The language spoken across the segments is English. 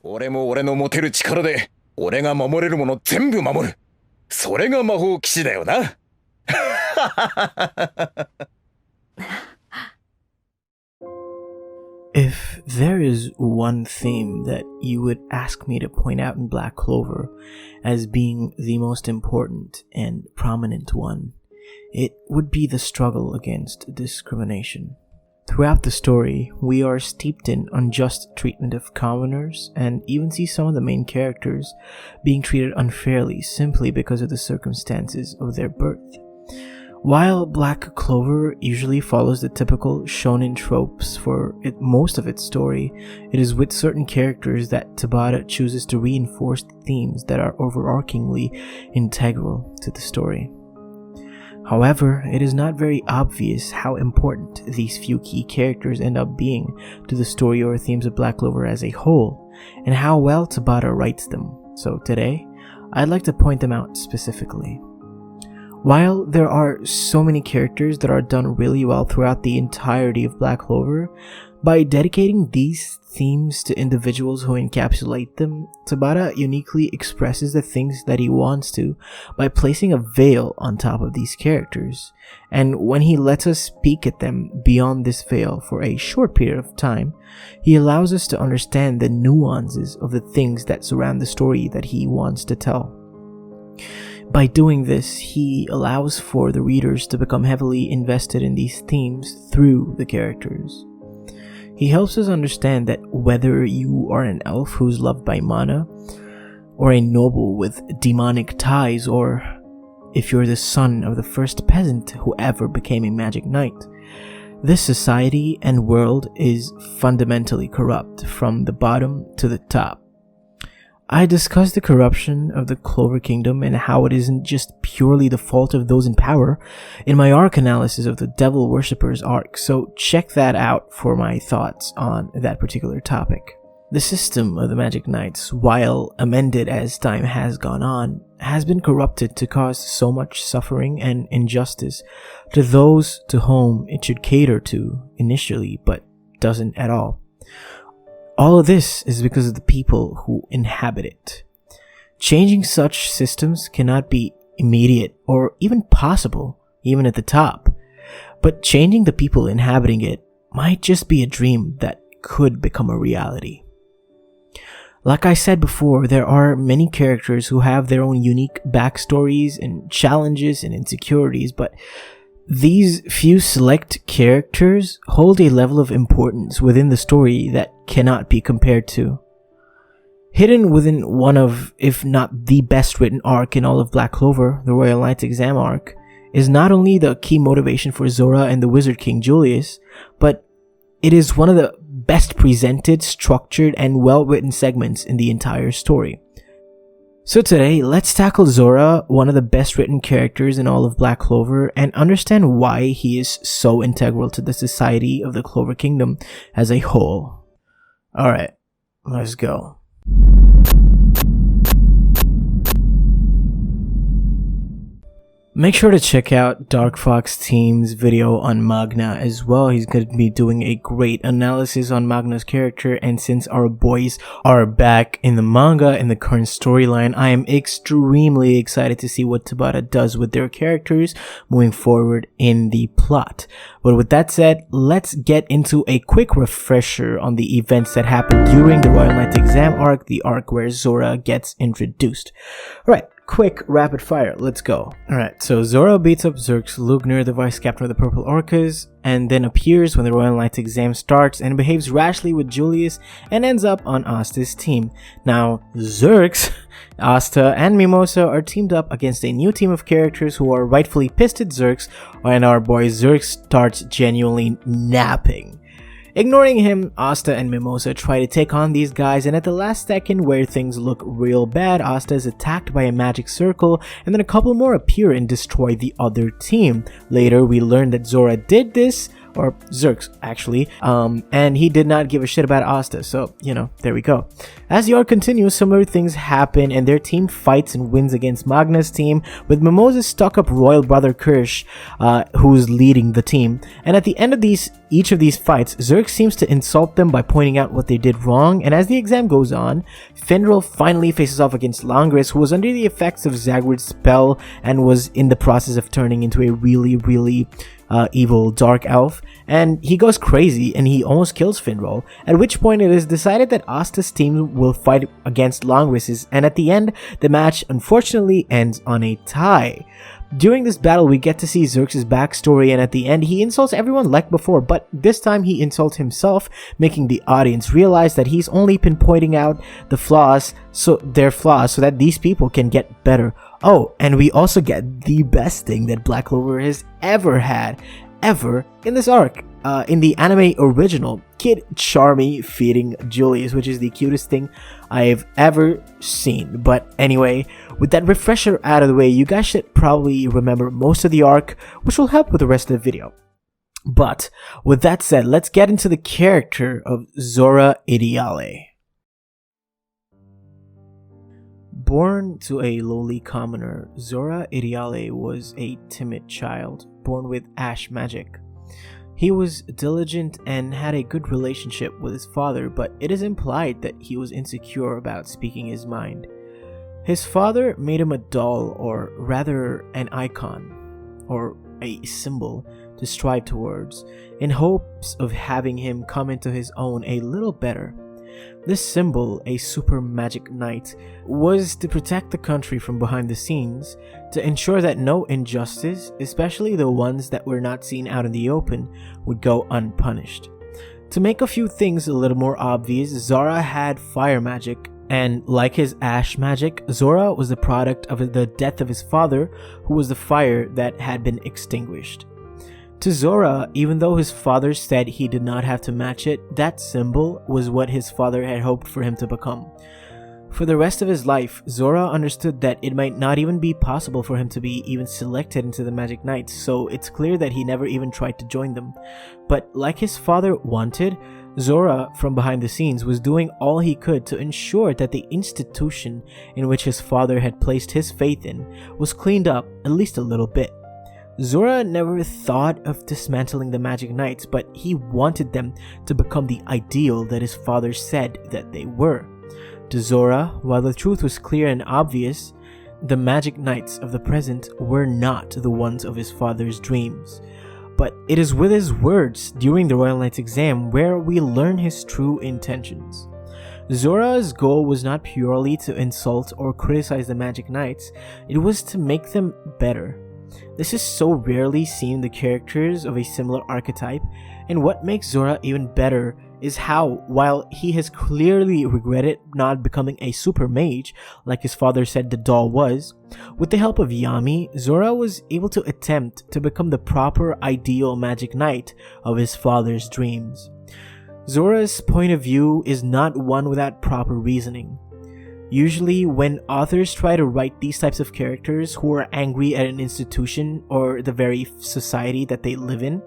俺も俺の持てる力で、俺が守れるもの全部守る。それが魔法騎士だよな。If there is one theme that you would ask me to point out in Black Clover as being the most important and prominent one, it would be the struggle against discrimination. Throughout the story, we are steeped in unjust treatment of commoners and even see some of the main characters being treated unfairly simply because of the circumstances of their birth. While Black Clover usually follows the typical shonen tropes for most of its story, it is with certain characters that Tabata chooses to reinforce themes that are overarchingly integral to the story. However, it is not very obvious how important these few key characters end up being to the story or themes of Black Clover as a whole, and how well Tabata writes them. So today, I'd like to point them out specifically. While there are so many characters that are done really well throughout the entirety of Black Clover, by dedicating these themes to individuals who encapsulate them, Tabata uniquely expresses the things that he wants to by placing a veil on top of these characters. And when he lets us peek at them beyond this veil for a short period of time, he allows us to understand the nuances of the things that surround the story that he wants to tell. By doing this, he allows for the readers to become heavily invested in these themes through the characters. He helps us understand that whether you are an elf who's loved by Mana, or a noble with demonic ties, or if you're the son of the first peasant who ever became a magic knight, this society and world is fundamentally corrupt from the bottom to the top. I discussed the corruption of the Clover Kingdom and how it isn't just purely the fault of those in power in my arc analysis of the Devil Worshippers arc, so check that out for my thoughts on that particular topic. The system of the Magic Knights, while amended as time has gone on, has been corrupted to cause so much suffering and injustice to those to whom it should cater to initially, but doesn't at all. All of this is because of the people who inhabit it. Changing such systems cannot be immediate or even possible, even at the top. But changing the people inhabiting it might just be a dream that could become a reality. Like I said before, there are many characters who have their own unique backstories and challenges and insecurities, but these few select characters hold a level of importance within the story that cannot be compared to. Hidden within one of, if not the best written arc in all of Black Clover, the Royal Knight's exam arc, is not only the key motivation for Zora and the Wizard King Julius, but it is one of the best presented, structured, and well-written segments in the entire story. So today, let's tackle Zora, one of the best written characters in all of Black Clover, and understand why he is so integral to the society of the Clover Kingdom as a whole. Alright, let's go. Make sure to check out DarkFoxTeam's video on Magna as well. He's going to be doing a great analysis on Magna's character, and since our boys are back in the manga in the current storyline, I am extremely excited to see what Tabata does with their characters moving forward in the plot. But with that said, let's get into a quick refresher on the events that happened during the Royal Knight's exam arc, the arc where Zora gets introduced. Alright. Quick rapid fire, let's go. Alright, so Zora beats up Zerx Lugner, the vice captain of the Purple Orcas, and then appears when the Royal Knight's exam starts and behaves rashly with Julius and ends up on Asta's team. Now, Zerx, Asta, and Mimosa are teamed up against a new team of characters who are rightfully pissed at Zerx, and our boy Zerx starts genuinely napping. Ignoring him, Asta and Mimosa try to take on these guys, and at the last second where things look real bad, Asta is attacked by a magic circle, and then a couple more appear and destroy the other team. Later, we learn that Zora did this or Zerx actually, and he did not give a shit about Asta, so there we go. As the arc continues, similar things happen and their team fights and wins against Magna's team, with Mimosa's stuck-up royal brother Kirsch, who's leading the team. And at the end of each of these fights, Zerx seems to insult them by pointing out what they did wrong, and as the exam goes on, Finral finally faces off against Langris, who was under the effects of Zagward's spell and was in the process of turning into a really evil dark elf, and he goes crazy and he almost kills Finral, at which point it is decided that Asta's team will fight against Langris's, and at the end, the match unfortunately ends on a tie. During this battle, we get to see Zerx's backstory, and at the end, he insults everyone like before, but this time he insults himself, making the audience realize that he's only been pointing out their flaws so that these people can get better. Oh, and we also get the best thing that Black Clover has ever had, in this arc. In the anime original, Kid Charmy feeding Julius, which is the cutest thing I've ever seen. But anyway, with that refresher out of the way, you guys should probably remember most of the arc, which will help with the rest of the video. But with that said, let's get into the character of Zora Ideale. Born to a lowly commoner, Zora Ideale was a timid child, born with ash magic. He was diligent and had a good relationship with his father, but it is implied that he was insecure about speaking his mind. His father made him a doll, or rather an icon, or a symbol to strive towards, in hopes of having him come into his own a little better. This symbol, a super magic knight, was to protect the country from behind the scenes, to ensure that no injustice, especially the ones that were not seen out in the open, would go unpunished. To make a few things a little more obvious, Zora had fire magic, and like his ash magic, Zora was the product of the death of his father, who was the fire that had been extinguished. To Zora, even though his father said he did not have to match it, that symbol was what his father had hoped for him to become. For the rest of his life, Zora understood that it might not even be possible for him to be even selected into the Magic Knights, so it's clear that he never even tried to join them. But like his father wanted, Zora, from behind the scenes, was doing all he could to ensure that the institution in which his father had placed his faith in was cleaned up at least a little bit. Zora never thought of dismantling the Magic Knights, but he wanted them to become the ideal that his father said that they were. To Zora, while the truth was clear and obvious, the Magic Knights of the present were not the ones of his father's dreams. But it is with his words during the Royal Knights exam where we learn his true intentions. Zora's goal was not purely to insult or criticize the Magic Knights, it was to make them better. This is so rarely seen in the characters of a similar archetype, and what makes Zora even better is how, while he has clearly regretted not becoming a super mage like his father said the doll was, with the help of Yami, Zora was able to attempt to become the proper ideal Magic Knight of his father's dreams. Zora's point of view is not one without proper reasoning. Usually, when authors try to write these types of characters who are angry at an institution or the very society that they live in,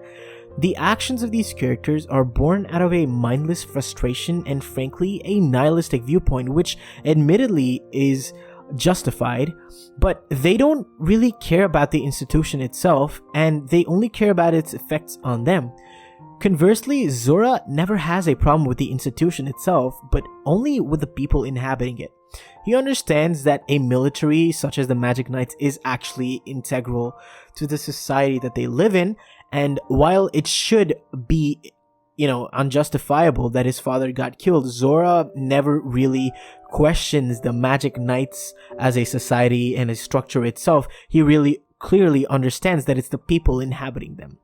the actions of these characters are born out of a mindless frustration and frankly a nihilistic viewpoint, which admittedly is justified, but they don't really care about the institution itself and they only care about its effects on them. Conversely, Zora never has a problem with the institution itself, but only with the people inhabiting it. He understands that a military such as the Magic Knights is actually integral to the society that they live in, and while it should be, unjustifiable that his father got killed, Zora never really questions the Magic Knights as a society and a structure itself. He really clearly understands that it's the people inhabiting them.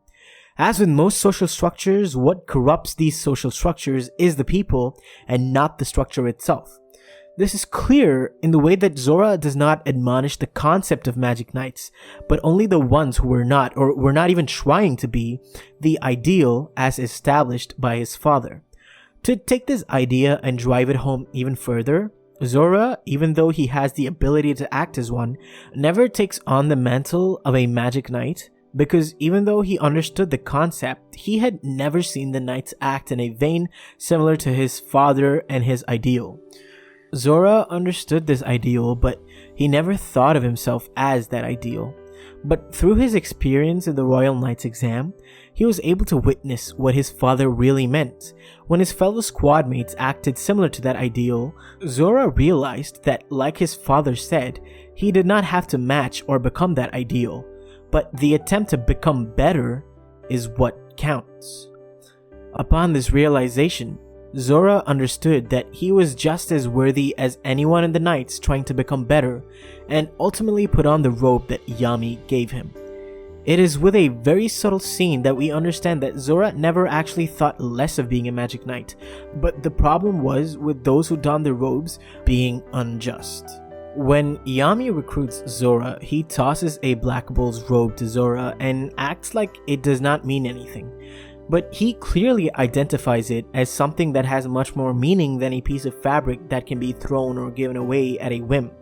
As with most social structures, what corrupts these social structures is the people and not the structure itself. This is clear in the way that Zora does not admonish the concept of Magic Knights, but only the ones who were not, or were not even trying to be, the ideal as established by his father. To take this idea and drive it home even further, Zora, even though he has the ability to act as one, never takes on the mantle of a Magic Knight because even though he understood the concept, he had never seen the knights act in a vein similar to his father and his ideal. Zora understood this ideal, but he never thought of himself as that ideal. But through his experience in the Royal Knights exam, he was able to witness what his father really meant. When his fellow squad mates acted similar to that ideal, Zora realized that, like his father said, he did not have to match or become that ideal, but the attempt to become better is what counts. Upon this realization, Zora understood that he was just as worthy as anyone in the Knights trying to become better, and ultimately put on the robe that Yami gave him. It is with a very subtle scene that we understand that Zora never actually thought less of being a magic knight, but the problem was with those who donned the robes being unjust. When Yami recruits Zora, he tosses a Black Bull's robe to Zora and acts like it does not mean anything. But he clearly identifies it as something that has much more meaning than a piece of fabric that can be thrown or given away at a whim.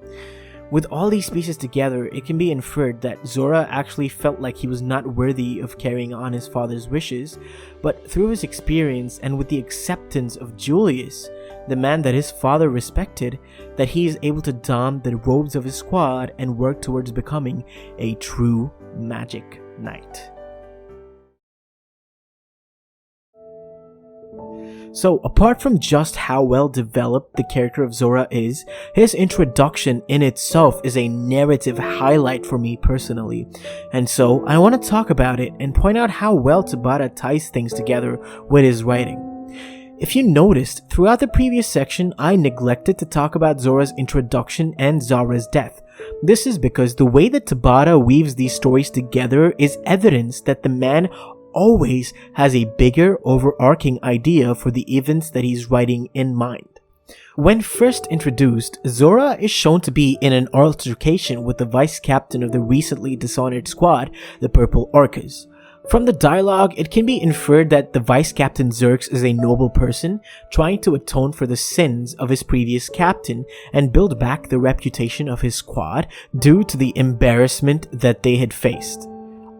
With all these pieces together, it can be inferred that Zora actually felt like he was not worthy of carrying on his father's wishes, but through his experience and with the acceptance of Julius, the man that his father respected, that he is able to don the robes of his squad and work towards becoming a true magic knight. So, apart from just how well developed the character of Zora is, his introduction in itself is a narrative highlight for me personally. And so, I want to talk about it and point out how well Tabata ties things together with his writing. If you noticed, throughout the previous section, I neglected to talk about Zora's introduction and Zora's death. This is because the way that Tabata weaves these stories together is evidence that the man always has a bigger overarching idea for the events that he's writing in mind. When first introduced, Zora is shown to be in an altercation with the vice captain of the recently dishonored squad, the Purple Orcas. From the dialogue, it can be inferred that the vice captain Zerx is a noble person trying to atone for the sins of his previous captain and build back the reputation of his squad due to the embarrassment that they had faced.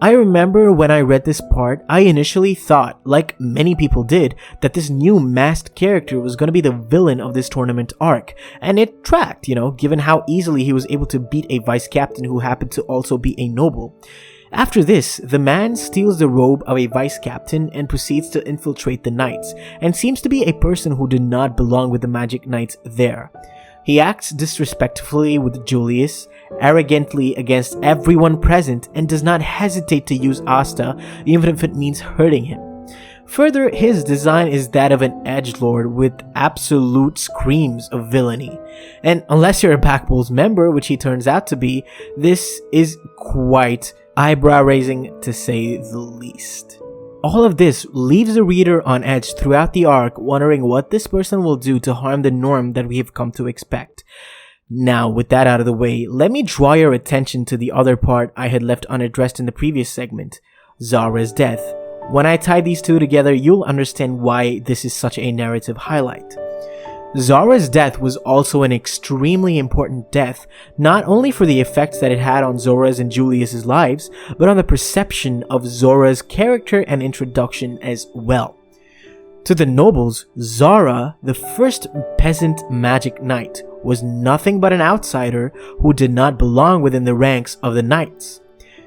I remember when I read this part, I initially thought, like many people did, that this new masked character was going to be the villain of this tournament arc, and it tracked, given how easily he was able to beat a vice captain who happened to also be a noble. After this, the man steals the robe of a vice captain and proceeds to infiltrate the knights, and seems to be a person who did not belong with the magic knights there. He acts disrespectfully with Julius, arrogantly against everyone present, and does not hesitate to use Asta even if it means hurting him. Further, his design is that of an edgelord with absolute screams of villainy. And unless you're a Black Bulls member, which he turns out to be, this is quite eyebrow-raising to say the least. All of this leaves the reader on edge throughout the arc, wondering what this person will do to harm the norm that we have come to expect. Now, with that out of the way, let me draw your attention to the other part I had left unaddressed in the previous segment, Zora's death. When I tie these two together, you'll understand why this is such a narrative highlight. Zora's death was also an extremely important death, not only for the effects that it had on Zora's and Julius's lives, but on the perception of Zora's character and introduction as well. To the nobles, Zora, the first peasant magic knight, was nothing but an outsider who did not belong within the ranks of the knights.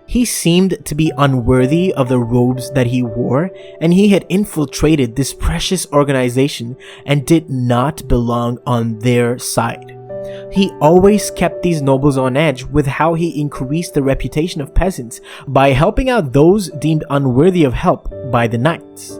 He seemed to be unworthy of the robes that he wore, and he had infiltrated this precious organization and did not belong on their side. He always kept these nobles on edge with how he increased the reputation of peasants by helping out those deemed unworthy of help by the knights.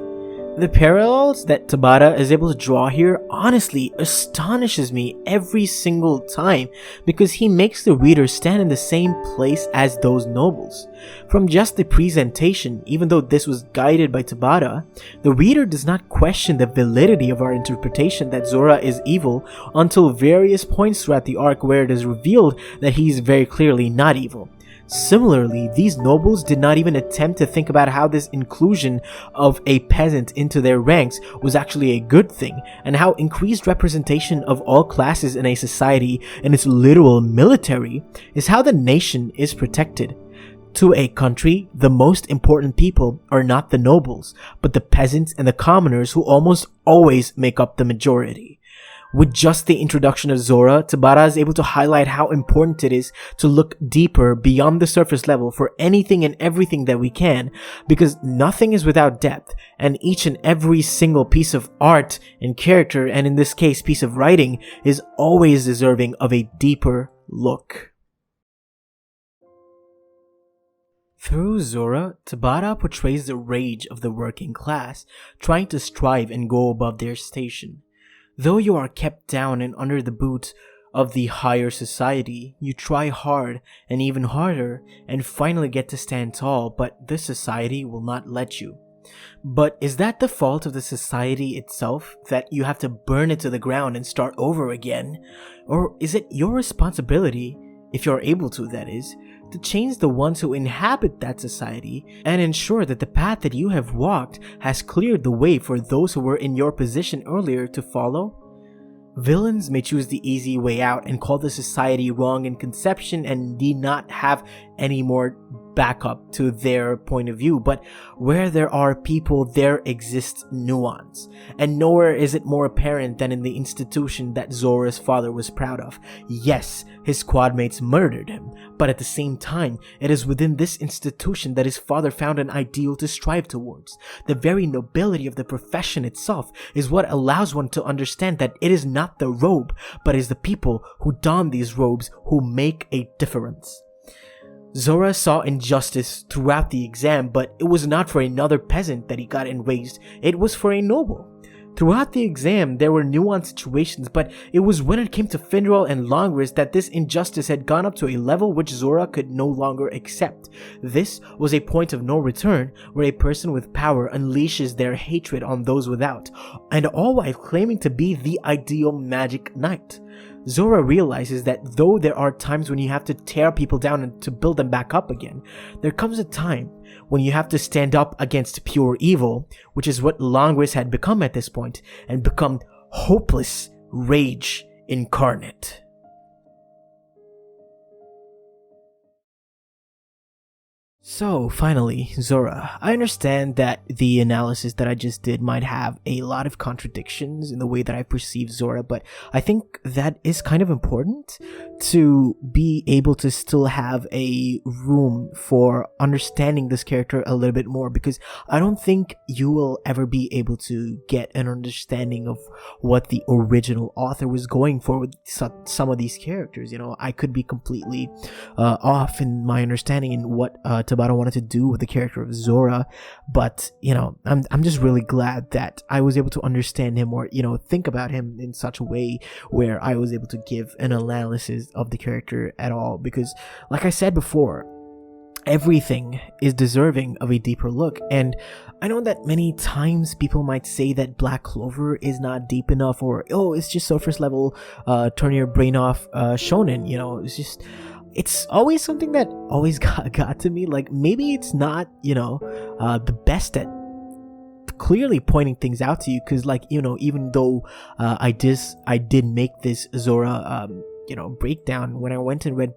The parallels that Tabata is able to draw here honestly astonishes me every single time, because he makes the reader stand in the same place as those nobles. From just the presentation, even though this was guided by Tabata, the reader does not question the validity of our interpretation that Zora is evil until various points throughout the arc where it is revealed that he is very clearly not evil. Similarly, these nobles did not even attempt to think about how this inclusion of a peasant into their ranks was actually a good thing, and how increased representation of all classes in a society and its literal military is how the nation is protected. To a country, the most important people are not the nobles, but the peasants and the commoners who almost always make up the majority. With just the introduction of Zora, Tabata is able to highlight how important it is to look deeper beyond the surface level for anything and everything that we can, because nothing is without depth, and each and every single piece of art and character, and in this case piece of writing, is always deserving of a deeper look. Through Zora, Tabata portrays the rage of the working class, trying to strive and go above their station. Though you are kept down and under the boot of the higher society, you try hard and even harder and finally get to stand tall, but this society will not let you. But is that the fault of the society itself, that you have to burn it to the ground and start over again? Or is it your responsibility, if you're able to, that is, to change the ones who inhabit that society and ensure that the path that you have walked has cleared the way for those who were in your position earlier to follow? Villains may choose the easy way out and call the society wrong in conception and need not have any more backup to their point of view, but where there are people, there exists nuance, and nowhere is it more apparent than in the institution that Zora's father was proud of. Yes, his squadmates murdered him, but at the same time, it is within this institution that his father found an ideal to strive towards. The very nobility of the profession itself is what allows one to understand that it is not the robe, but is the people who don these robes who make a difference. Zora saw injustice throughout the exam, but it was not for another peasant that he got enraged, it was for a noble. Throughout the exam, there were nuanced situations, but it was when it came to Finral and Longris that this injustice had gone up to a level which Zora could no longer accept. This was a point of no return, where a person with power unleashes their hatred on those without, and all while claiming to be the ideal magic knight. Zora realizes that though there are times when you have to tear people down and to build them back up again, there comes a time when you have to stand up against pure evil, which is what Longris had become at this point, and become hopeless rage incarnate. So, finally, Zora. I understand that the analysis that I just did might have a lot of contradictions in the way that I perceive Zora, but I think that is kind of important to be able to still have a room for understanding this character a little bit more, because I don't think you will ever be able to get an understanding of what the original author was going for with some of these characters. You know, I could be completely off in my understanding in what Tabata wanted to do with the character of Zora, but you know, I'm just really glad that I was able to understand him, or you know, think about him in such a way where I was able to give an analysis of the character at all, because like I said before, everything is deserving of a deeper look. And I know that many times people might say that Black Clover is not deep enough, or oh, it's just surface level turn your brain off shonen. You know, it's always something that always got to me. Like, maybe it's not, you know, the best at clearly pointing things out to you, because like, you know, even though I did make this Zora you know, breakdown, when I went and read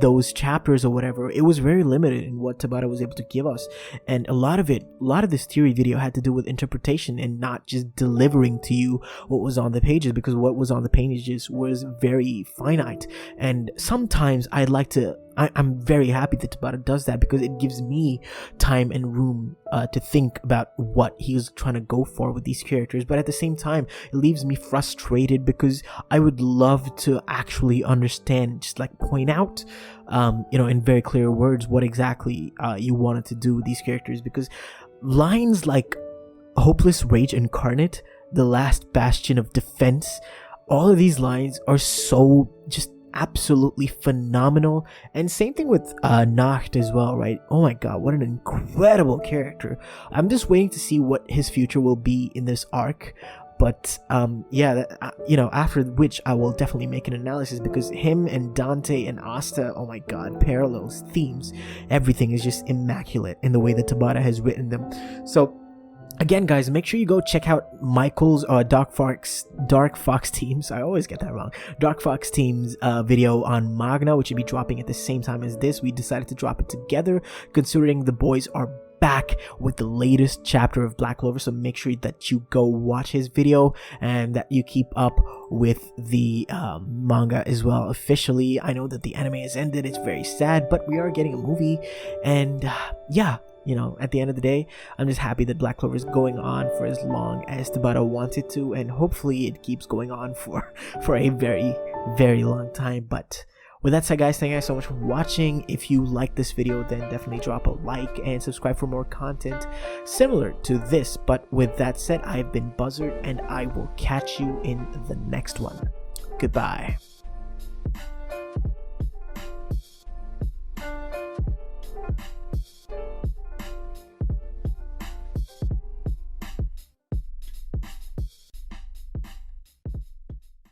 those chapters or whatever, it was very limited in what Tabata was able to give us, and a lot of this theory video had to do with interpretation and not just delivering to you what was on the pages, because what was on the pages was very finite. And sometimes I'm very happy that Tabata does that, because it gives me time and room to think about what he's trying to go for with these characters. But at the same time, it leaves me frustrated, because I would love to actually understand, just like point out, you know, in very clear words what exactly you wanted to do with these characters. Because lines like hopeless rage incarnate, the last bastion of defense, all of these lines are so just absolutely phenomenal. And same thing with Nacht as well, right? Oh my god, what an incredible character. I'm just waiting to see what his future will be in this arc. But yeah, you know, after which I will definitely make an analysis, because him and Dante and Asta, oh my god, parallels, themes, everything is just immaculate in the way that Tabata has written them. So Again, guys, make sure you go check out Michael's DarkFoxTeam's, I always get that wrong, DarkFoxTeam's video on Magna, which will be dropping at the same time as this. We decided to drop it together considering the boys are back with the latest chapter of Black Clover, so make sure that you go watch his video and that you keep up with the manga as well. Officially, I know that the anime has ended, it's very sad, but we are getting a movie, and yeah, you know, at the end of the day, I'm just happy that Black Clover is going on for as long as Tabata wanted to, and hopefully it keeps going on for a very, very long time. But with that said, guys, thank you guys so much for watching. If you like this video, then definitely drop a like and subscribe for more content similar to this. But with that said, I've been Buzzard, and I will catch you in the next one. Goodbye.